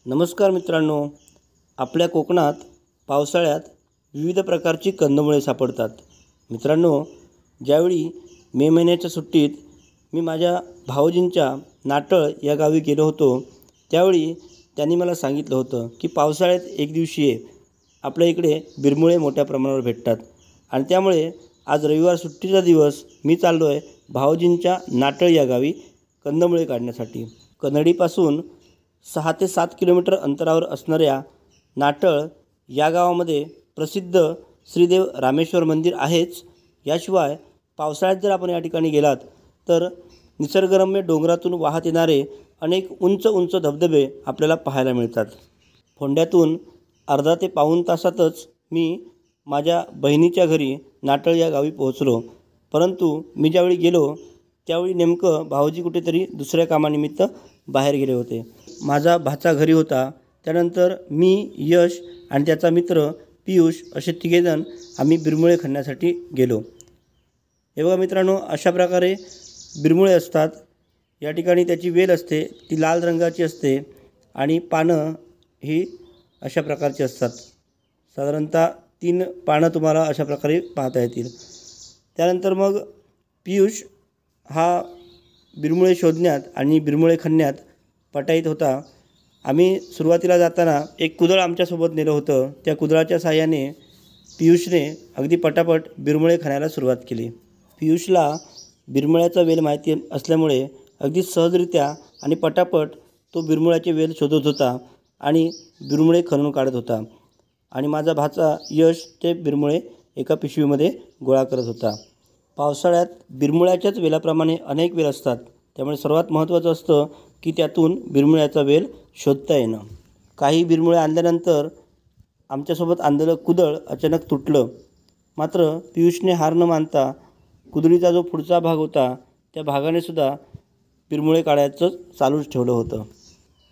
नमस्कार मित्रांनो, आपल्या कोकणात पावसाळ्यात विविध प्रकारची कंदमुळे सापडतात। मित्रांनो, ज्यावेळी मे महिन्याच्या सुट्टीत मी माझ्या भाऊजींच्या नाटळ या गावी गेलो होतो, त्यावेळी त्यांनी मला सांगितलं होतं की पावसाळ्यात एक दिवशी आपल्या इकडे बिरमुळे मोठ्या प्रमाणावर भेटतात आणि त्यामुळे आज रविवार सुट्टीचा दिवस मी चाललो आहे भाऊजींच्या नाटळ या गावी कंदमुळे काढण्यासाठी। कन्नडीपासून 6 ते 7 किलोमीटर अंतरावर असणाऱ्या नाटळ या गावामध्ये प्रसिद्ध श्रीदेव रामेश्वर मंदिर आहेच। याशिवाय पावसाळ्यात जर आपण या ठिकाणी गेलात तर निसर्गरम्य डोंगरातून वाहत येणारे अनेक उंच उंच धबधबे आपल्याला पाहायला मिळतात। फोंड्यातून अर्धा ते पाऊण तासातच मी माझ्या बहिणीच्या घरी नाटळ या गावी पोहोचलो, परंतु मी ज्यावेळी गेलो त्यावेळी नेमकं भाऊजी कुठेतरी दुसऱ्या कामानिमित्त बाहेर गेले होते। माझा भाचा घरी होता। त्यानंतर मी, यश आणि त्याचा मित्र पियुष असे तिघेजण आम्ही बिरमुळे खणण्यासाठी गेलो। हे बघा मित्रांनो, अशा प्रकारे बिरमुळे असतात। या ठिकाणी त्याची वेल असते, ती लाल रंगाची असते आणि पानं ही अशा प्रकारची असतात। साधारणतः 3 पानं तुम्हाला अशा प्रकारे पाहता येतील। त्यानंतर मग पियुष हा बिरमुळे शोधण्यात आणि बिरमुळे खणण्यात पटाईत होता। आम्ही सुरुवातीला जाताना एक कुदळ आमच्यासोबत नेलं होतं। त्या कुदळाच्या साहाय्याने पियुषने अगदी पटापट बिरमुळे खणायला सुरुवात केली। पियुषला बिरमुळ्याचा वेल माहिती असल्यामुळे अगदी सहजरित्या आणि पटापट तो बिरमुळ्याचे वेल शोधत होता आणि बिरमुळे खणून काढत होता आणि माझा भाचा यश ते बिरमुळे एका पिशवीमध्ये गोळा करत होता। पावसाळ्यात बिरमुळ्याच्याच वेलाप्रमाणे अनेक वेल असतात, त्यामुळे सर्वात महत्त्वाचं असतं की त्यातून बिरमुळ्याचा वेल शोधता येणं। काही बिरमुळे आणल्यानंतर आमच्यासोबत आणलेलं कुदळ अचानक तुटलं, मात्र पियुषने हार न मानता कुदळीचा जो पुढचा भाग होता त्या भागाने सुद्धा बिरमुळे काढायचं चालूच ठेवलं होतं।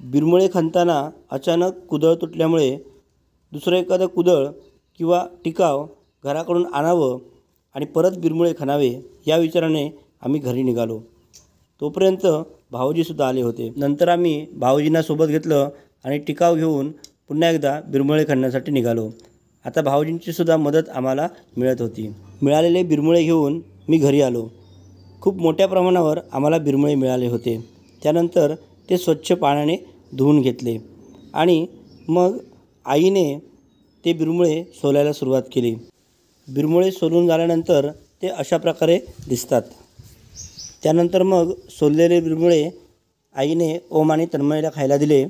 बिरमुळे खणताना अचानक कुदळ तुटल्यामुळे दुसरं एखादं कुदळ किंवा टिकाव घराकडून आणावं आणि परत बिरमुळे खणावे या विचाराने आम्ही घरी निघालो। तोपर्यंत भाऊजीसुद्धा आले होते। नंतर आम्ही भाऊजींना सोबत घेतलं आणि टिकाव घेऊन पुन्हा एकदा बिरमुळे खणण्यासाठी निघालो। आता भाऊजींची सुद्धा मदत आम्हाला मिळत होती। मिळालेले बिरमुळे घेऊन मी घरी आलो। खूप मोठ्या प्रमाणावर आम्हाला बिरमुळे मिळाले होते। त्यानंतर ते स्वच्छ पाण्याने धुवून घेतले आणि मग आईने ते बिरमुळे सोलायला सुरुवात केली। बिरमुळे सोलून झाल्यानंतर ते अशा प्रकारे दिसतात। त्यानंतर मग सोललेले बिरमुळे आईने ओम आणि तन्मयला खायला दिले